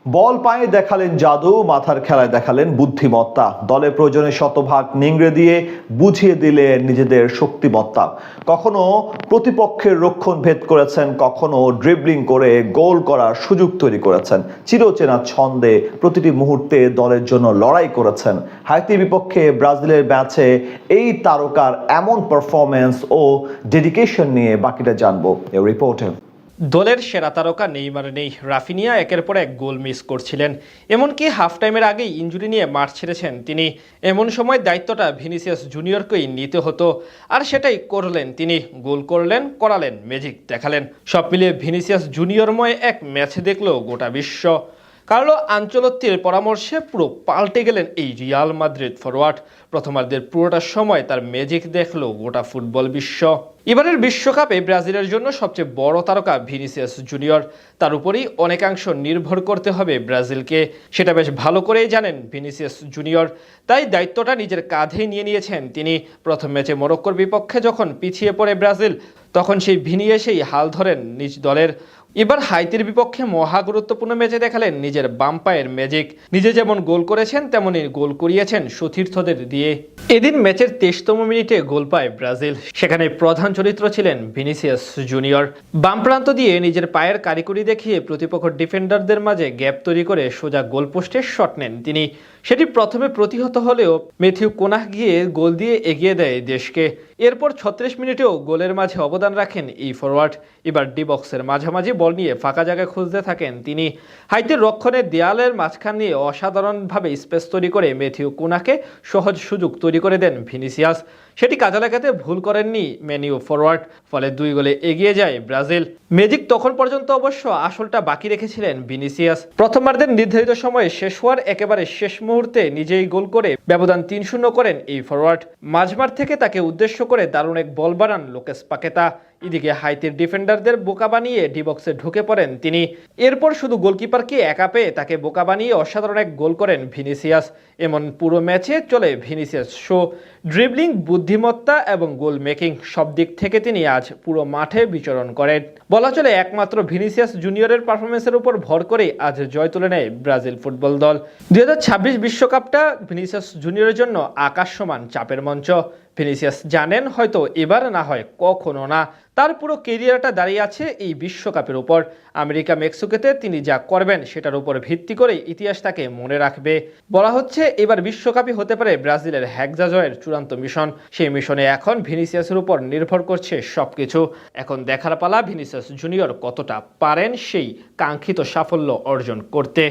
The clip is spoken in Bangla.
বল পায়ে দেখালেন জাদু, মাথার খেলায় দেখালেন বুদ্ধিমত্তা, দলে প্রয়োজনে শতভাগ নিংড়ে দিয়ে বুঝিয়ে দিলেন নিজেদের শক্তিমত্তা। কখনো প্রতিপক্ষের রক্ষণ ভেদ করেছেন, কখনো ড্রিবলিং করে গোল করার সুযোগ তৈরি করেছেন। চিরচেনা ছন্দে প্রতিটি মুহূর্তে দলের জন্য লড়াই করেছেন। হাইতির বিপক্ষে ব্রাজিলের ম্যাচে এই তারকার এমন পারফরমেন্স ও ডেডিকেশন নিয়ে বাকিটা জানবো এই রিপোর্টে। দলের সেরা তারকা নেইমার নেই, রাফিনিয়া একের পর এক গোল মিস করছিলেন, এমনকি হাফ টাইমের আগেই ইনজুরি নিয়ে মাঠ ছেড়েছেন তিনি। এমন সময় দায়িত্বটা ভিনিসিয়াস জুনিয়রকেই নিতে হতো, আর সেটাই করলেন তিনি। গোল করলেন, করালেন, ম্যাজিক দেখালেন। সব মিলিয়ে ভিনিসিয়াস জুনিয়রময় এক ম্যাচ দেখলো গোটা বিশ্ব। কার্লো আনচেলত্তির পরামর্শে পুরো পাল্টে গেলেন এই রিয়াল মাদ্রিদ ফরওয়ার্ড। প্রথমার্ধের পুরোটা সময় তার ম্যাজিক দেখলো গোটা ফুটবল বিশ্ব। এবারের বিশ্বকাপে ব্রাজিলের জন্য সবচেয়ে বড় তারকা ভিনিসিয়াস জুনিয়র। তার উপরেই অনেকাংশ নির্ভর করতে হবে ব্রাজিলকে, সেটা বেশ ভালো করেই জানেন ভিনিসিয়াস জুনিয়র। তাই দায়িত্বটা নিজের কাঁধেই নিয়ে নিয়েছেন তিনি। প্রথম ম্যাচে মরক্কোর বিপক্ষে যখন পিছিয়ে পড়ে ব্রাজিল, তখন সেই ভিনি এসেই হাল ধরেন নিজ দলের। এবার হাইতির বিপক্ষে মহা গুরুত্বপূর্ণ ম্যাচে দেখালেন নিজের বাম পায়ের ম্যাজিক। নিজে যেমন গোল করেছেন, তেমনই গোল করিয়েছেন সতীর্থদের দিয়ে। এদিন ম্যাচের 23তম মিনিটে গোল পায় ব্রাজিল। সেখানে প্রধান চরিত্র ছিলেন ভিনিসিয়াস জুনিয়র। বাম প্রান্ত দিয়ে নিজের পায়ের কারিগরি দেখিয়ে প্রতিপক্ষ ডিফেন্ডারদের মাঝে গ্যাপ তৈরি করে সোজা গোলপোস্টে শট নেন তিনি। সেটি প্রথমে প্রতিহত হলেও ম্যাথিউ কোনাহ গিয়ে গোল দিয়ে এগিয়ে দেয় দেশকে। এরপর 36 মিনিটেও গোলের মাঝে অবদান রাখেন এই ফরওয়ার্ড। এবার ডি বক্সের মাঝামাঝি বল নিয়ে ফাঁকা জায়গায় খুঁজতে থাকেন তিনি। হাইতির রক্ষণের দেয়ালের মাঝখান নিয়ে অসাধারণভাবে স্পেস তৈরি করে ম্যাথিউ কোনাহকে সহজ সুযোগ তৈরি করে দেন ভিনিসিয়াস। সেটি কাজে লাগাতে ভুল করেননি ম্যানিউ ফরওয়ার্ড, ফলে 2 গোলে এগিয়ে যায় ব্রাজিল। ম্যাজিক তখন পর্যন্ত অবশ্য আসলটা বাকি রেখেছিলেন ভিনিসিয়াস। প্রথমার্ধের নির্ধারিত সময়ে শেষ হওয়ার একেবারে শেষ মুহূর্তে নিজেই গোল করে ব্যবধান 3-0 করেন এই ফরওয়ার্ড। মাঝমাঠ থেকে তাকে উদ্দেশ্য করে দারুণ এক বল বাড়ান লোকেস পাকেতা। এদিকে হাইতির ডিফেন্ডারদের বোকা বানিয়ে ডি বক্সে ঢুকে পড়েন তিনি। এরপর শুধু গোলকিপারকে একা পেয়ে তাকে বোকা বানিয়ে অসাধারণ এক গোল করেন ভিনিসিয়াস। এমন পুরো ম্যাচে চলে ভিনিসিয়াস শো। ড্রিবলিং, বুদ্ধিমত্তা এবং গোল মেকিং সব দিক থেকে তিনি আজ পুরো মাঠে বিচরণ করেন। বলা চলে একমাত্র ভিনিসিয়াস জুনিয়রের পারফরমেন্সের উপর ভর করে আজ জয় তুলে নেয় ব্রাজিল ফুটবল দল। 2026 বিশ্বকাপটা ভিনিসিয়াস জুনিয়রের জন্য আকাশ সমান চাপের মঞ্চ। ভিনিসিয়াস জানেন হয়তো এবার না হয় কখনো না, তার পুরো কেরিয়ারটা দাঁড়িয়ে আছে এই বিশ্বকাপের উপর। আমেরিকা মেক্সিকোতে তিনি যা করবেন সেটার উপর ভিত্তি করে ইতিহাস তাকে মনে রাখবে। বলা হচ্ছে এবার বিশ্বকাপই হতে পারে ব্রাজিলের হেক্সা জয়ের চূড়ান্ত মিশন। সেই মিশনে এখন ভিনিসিয়াসের উপর নির্ভর করছে সবকিছু। এখন দেখার পালা ভিনিসিয়াস জুনিয়র কতটা পারেন সেই কাঙ্ক্ষিত সাফল্য অর্জন করতে।